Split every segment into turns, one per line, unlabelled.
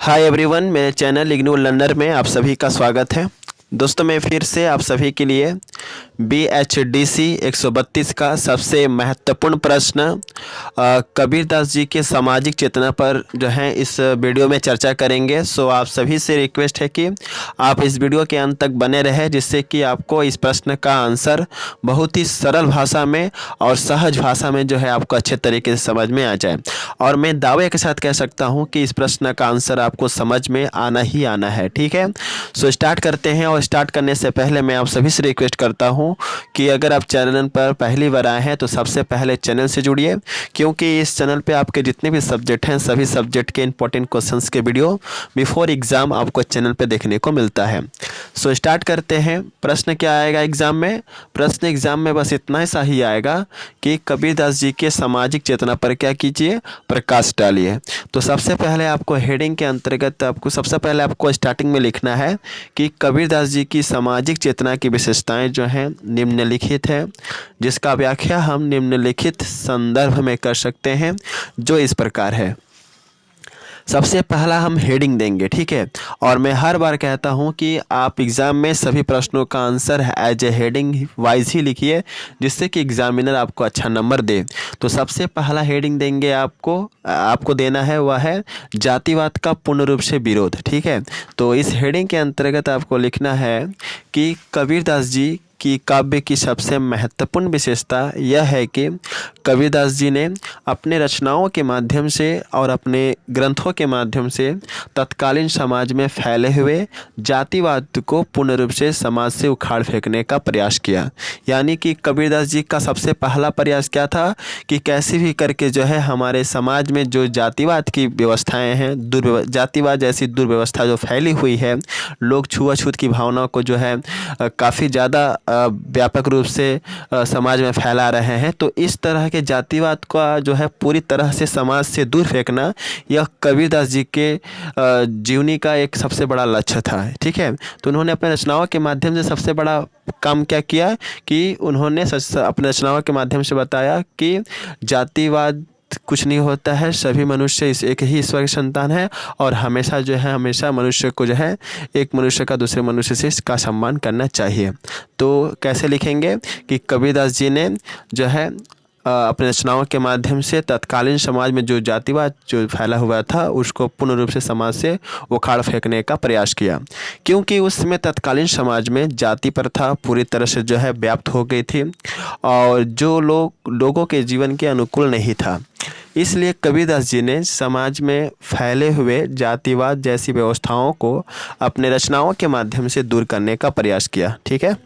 Hi everyone, मेरे channel IGNOU learner में आप सभी का स्वागत है। दोस्तों, मैं फिर से आप सभी के लिए BHDC 132 का सबसे महत्वपूर्ण प्रश्न कबीरदास जी के सामाजिक चेतना पर जो है इस वीडियो में चर्चा करेंगे। सो आप सभी से रिक्वेस्ट है कि आप इस वीडियो के अंत तक बने रहें, जिससे कि आपको इस प्रश्न का आंसर बहुत ही सरल भाषा में और सहज भाषा में जो है आपको अच्छे तरीके से समझ में आ जाए। और मैं दावे के साथ कह सकता हूँ कि इस प्रश्न का आंसर आपको समझ में आना ही आना है। ठीक है, सो स्टार्ट करते हैं। और स्टार्ट करने से पहले मैं आप सभी से रिक्वेस्ट करता हूँ कि अगर आप चैनल पर पहली बार आए हैं तो सबसे पहले चैनल से जुड़िए, क्योंकि इस चैनल पे आपके जितने भी सब्जेक्ट हैं सभी सब्जेक्ट के इंपॉर्टेंट क्वेश्चंस के वीडियो बिफोर एग्ज़ाम आपको चैनल पे देखने को मिलता है। सो स्टार्ट करते हैं। प्रश्न क्या आएगा एग्ज़ाम में? प्रश्न एग्ज़ाम में बस इतना सा ही आएगा कि कबीरदास जी के सामाजिक चेतना पर क्या कीजिए, प्रकाश डालिए। तो सबसे पहले आपको हेडिंग के अंतर्गत आपको स्टार्टिंग में लिखना है कि कबीरदास जी की सामाजिक चेतना की विशेषताएं जो हैं निम्नलिखित है, जिसका व्याख्या हम निम्नलिखित संदर्भ में कर सकते हैं, जो इस प्रकार है। सबसे पहला हम हेडिंग देंगे, ठीक है। और मैं हर बार कहता हूं कि आप एग्ज़ाम में सभी प्रश्नों का answer as a heading wise ही लिखिए, जिससे कि एग्जामिनर आपको अच्छा नंबर दे। तो सबसे पहला हेडिंग देंगे आपको देना है, वह है जातिवाद का पूर्ण रूप से विरोध। ठीक है, तो इस हेडिंग के अंतर्गत आपको लिखना है कि कबीरदास जी की काव्य की सबसे महत्वपूर्ण विशेषता यह है कि कबीरदास जी ने अपने रचनाओं के माध्यम से और अपने ग्रंथों के माध्यम से तत्कालीन समाज में फैले हुए जातिवाद को पूर्ण रूप से समाज से उखाड़ फेंकने का प्रयास किया। यानी कि कबीरदास जी का सबसे पहला प्रयास क्या था कि कैसे भी करके जो है हमारे समाज में जो जातिवाद की व्यवस्थाएं हैं, जातिवाद जैसी दुर्व्यवस्था जो फैली हुई है, लोग छुआछूत की भावना को जो है काफ़ी ज़्यादा व्यापक रूप से समाज में फैला रहे हैं। तो इस तरह के जातिवाद का जो है पूरी तरह से समाज से दूर फेंकना, यह कबीरदास जी के जीवनी का एक सबसे बड़ा लक्ष्य था। ठीक है, तो उन्होंने अपने रचनाओं के माध्यम से सबसे बड़ा काम क्या किया कि उन्होंने अपने रचनाओं के माध्यम से बताया कि जातिवाद कुछ नहीं होता है, सभी मनुष्य इस एक ही ईश्वर की संतान है, और हमेशा मनुष्य को जो है एक मनुष्य का दूसरे मनुष्य से इसका सम्मान करना चाहिए। तो कैसे लिखेंगे कि कबीरदास जी ने जो है अपने रचनाओं के माध्यम से तत्कालीन समाज में जो जातिवाद जो फैला हुआ था उसको पूर्ण रूप से समाज से उखाड़ फेंकने का प्रयास किया, क्योंकि उस समय तत्कालीन समाज में जाति प्रथा पूरी तरह से जो है व्याप्त हो गई थी और जो लोगों के जीवन के अनुकूल नहीं था। इसलिए कबीरदास जी ने समाज में फैले हुए जातिवाद जैसी व्यवस्थाओं को अपने रचनाओं के माध्यम से दूर करने का प्रयास किया। ठीक है,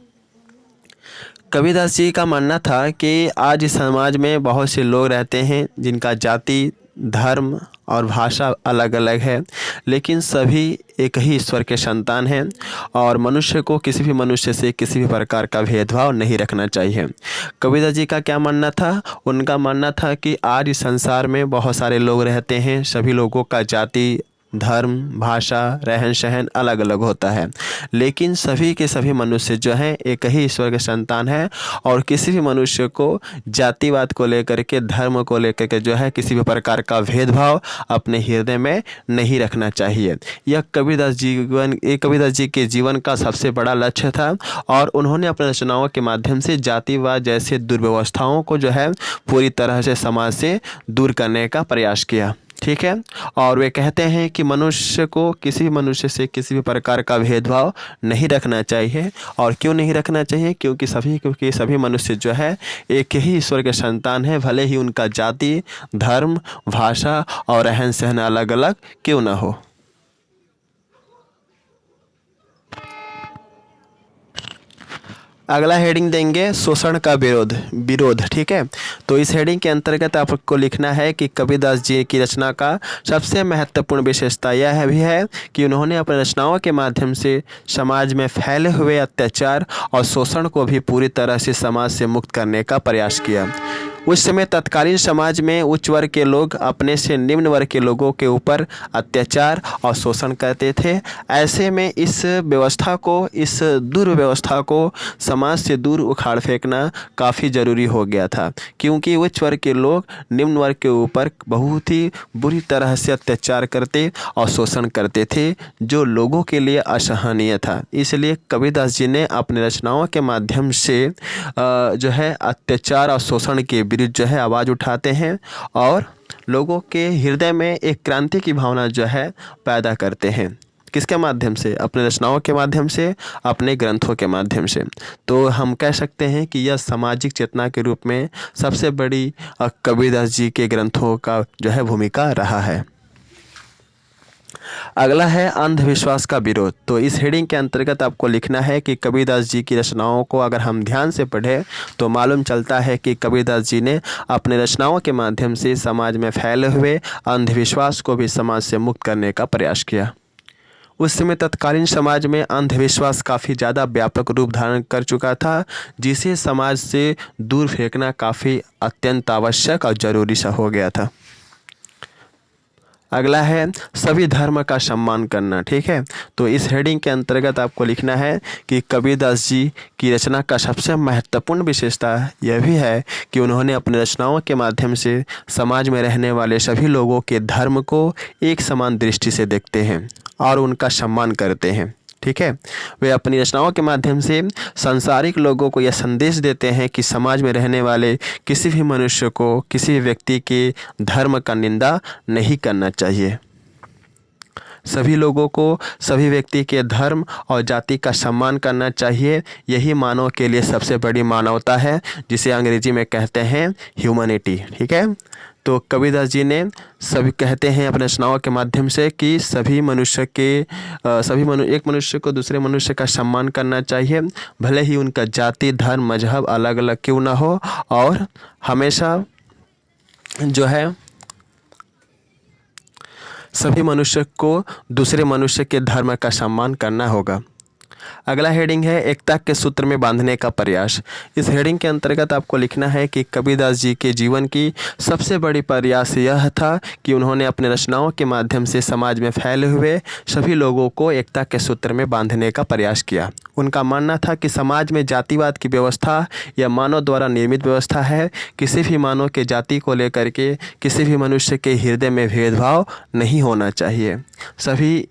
कबीरदास जी का मानना था कि आज इस समाज में बहुत से लोग रहते हैं जिनका जाति, धर्म और भाषा अलग अलग है, लेकिन सभी एक ही ईश्वर के संतान हैं और मनुष्य को किसी भी मनुष्य से किसी भी प्रकार का भेदभाव नहीं रखना चाहिए। कबीरदास जी का क्या मानना था? उनका मानना था कि आज इस संसार में बहुत सारे लोग रहते हैं, सभी लोगों का जाति, धर्म, भाषा, रहन सहन अलग अलग होता है, लेकिन सभी के सभी मनुष्य जो हैं एक ही ईश्वर के संतान हैं और किसी भी मनुष्य को जातिवाद को लेकर के, धर्म को लेकर के जो है किसी भी प्रकार का भेदभाव अपने हृदय में नहीं रखना चाहिए। यह कबीरदास जी के जीवन का सबसे बड़ा लक्ष्य था और उन्होंने अपने रचनाओं के माध्यम से जातिवाद जैसे दुर्व्यवस्थाओं को जो है पूरी तरह से समाज से दूर करने का प्रयास किया। ठीक है, और वे कहते हैं कि मनुष्य को किसी भी मनुष्य से किसी भी प्रकार का भेदभाव नहीं रखना चाहिए। और क्यों नहीं रखना चाहिए? क्योंकि सभी मनुष्य जो है एक ही ईश्वर के संतान है, भले ही उनका जाति, धर्म, भाषा और रहन सहन अलग अलग क्यों ना हो। अगला हेडिंग देंगे शोषण का विरोध। ठीक है, तो इस हेडिंग के अंतर्गत आपको लिखना है कि कबीरदास जी की रचना का सबसे महत्वपूर्ण विशेषता यह भी है कि उन्होंने अपने रचनाओं के माध्यम से समाज में फैले हुए अत्याचार और शोषण को भी पूरी तरह से समाज से मुक्त करने का प्रयास किया। उस समय तत्कालीन समाज में उच्च वर्ग के लोग अपने से निम्न वर्ग के लोगों के ऊपर अत्याचार और शोषण करते थे। ऐसे में इस व्यवस्था को, इस दुर्व्यवस्था को समाज से दूर उखाड़ फेंकना काफ़ी ज़रूरी हो गया था, क्योंकि उच्च वर्ग के लोग निम्न वर्ग के ऊपर बहुत ही बुरी तरह से अत्याचार करते और शोषण करते थे, जो लोगों के लिए असहनीय था। इसलिए कबीरदास जी ने अपने रचनाओं के माध्यम से जो है अत्याचार और शोषण के विरुद्ध जो है आवाज़ उठाते हैं और लोगों के हृदय में एक क्रांति की भावना जो है पैदा करते हैं। किसके माध्यम से? अपने रचनाओं के माध्यम से, अपने ग्रंथों के माध्यम से। तो हम कह सकते हैं कि यह सामाजिक चेतना के रूप में सबसे बड़ी कबीरदास जी के ग्रंथों का जो है भूमिका रहा है। अगला है अंधविश्वास का विरोध। तो इस हेडिंग के अंतर्गत आपको लिखना है कि कबीरदास जी की रचनाओं को अगर हम ध्यान से पढ़ें तो मालूम चलता है कि कबीरदास जी ने अपने रचनाओं के माध्यम से समाज में फैले हुए अंधविश्वास को भी समाज से मुक्त करने का प्रयास किया। उस समय तत्कालीन समाज में अंधविश्वास काफ़ी ज़्यादा व्यापक रूप धारण कर चुका था, जिसे समाज से दूर फेंकना काफ़ी अत्यंत आवश्यक और ज़रूरी सा हो गया था। अगला है सभी धर्म का सम्मान करना। ठीक है, तो इस हेडिंग के अंतर्गत आपको लिखना है कि कबीरदास जी की रचना का सबसे महत्वपूर्ण विशेषता यह भी है कि उन्होंने अपनी रचनाओं के माध्यम से समाज में रहने वाले सभी लोगों के धर्म को एक समान दृष्टि से देखते हैं और उनका सम्मान करते हैं। ठीक है, वे अपनी रचनाओं के माध्यम से सांसारिक लोगों को यह संदेश देते हैं कि समाज में रहने वाले किसी भी मनुष्य को, किसी भी व्यक्ति के धर्म का निंदा नहीं करना चाहिए। सभी लोगों को, सभी व्यक्ति के धर्म और जाति का सम्मान करना चाहिए। यही मानव के लिए सबसे बड़ी मानवता है, जिसे अंग्रेजी में कहते हैं ह्यूमैनिटी। ठीक है, तो कबीरदास जी ने सभी कहते हैं अपने रचनाओं के माध्यम से कि सभी मनुष्य के एक मनुष्य को दूसरे मनुष्य का सम्मान करना चाहिए, भले ही उनका जाति, धर्म, मजहब अलग अलग क्यों ना हो, और हमेशा जो है सभी मनुष्य को दूसरे मनुष्य के धर्म का सम्मान करना होगा। अगला हेडिंग है एकता के सूत्र में बांधने का प्रयास। इस हेडिंग के अंतर्गत आपको लिखना है कि कबीरदास जी के जीवन की सबसे बड़ी प्रयास यह था कि उन्होंने अपने रचनाओं के माध्यम से समाज में फैले हुए सभी लोगों को एकता के सूत्र में बांधने का प्रयास किया। उनका मानना था कि समाज में जातिवाद की व्यवस्था यह मानव द्वारा निर्मित व्यवस्था है। किसी भी मानव के जाति को लेकर के किसी भी मनुष्य के हृदय में भेदभाव नहीं होना चाहिए। सभी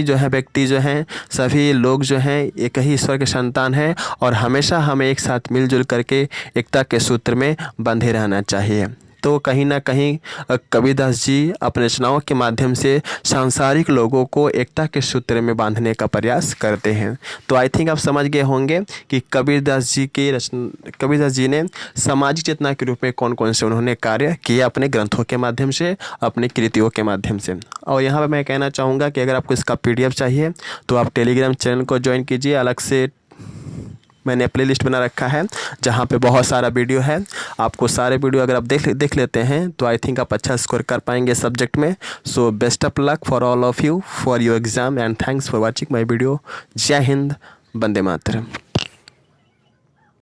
जो है व्यक्ति जो हैं, सभी लोग जो हैं एक ही ईश्वर के संतान हैं और हमेशा हमें एक साथ मिलजुल करके एकता के सूत्र में बंधे रहना चाहिए। तो कहीं ना कहीं कबीरदास जी अपने रचनाओं के माध्यम से सांसारिक लोगों को एकता के सूत्र में बांधने का प्रयास करते हैं। तो आई थिंक आप समझ गए होंगे कि कबीरदास जी ने सामाजिक चेतना के रूप में कौन कौन से उन्होंने कार्य किए अपने ग्रंथों के माध्यम से, अपनी कृतियों के माध्यम से। और यहाँ पर मैं कहना चाहूँगा कि अगर आपको इसका PDF चाहिए तो आप टेलीग्राम चैनल को ज्वाइन कीजिए। अलग से मैंने प्लेलिस्ट बना रखा है जहाँ पे बहुत सारा वीडियो है। आपको सारे वीडियो अगर आप देख लेते हैं तो आई थिंक आप अच्छा स्कोर कर पाएंगे सब्जेक्ट में। So best of luck for all of you for your exam and thanks for watching my video. जय हिंद, वंदे मातरम।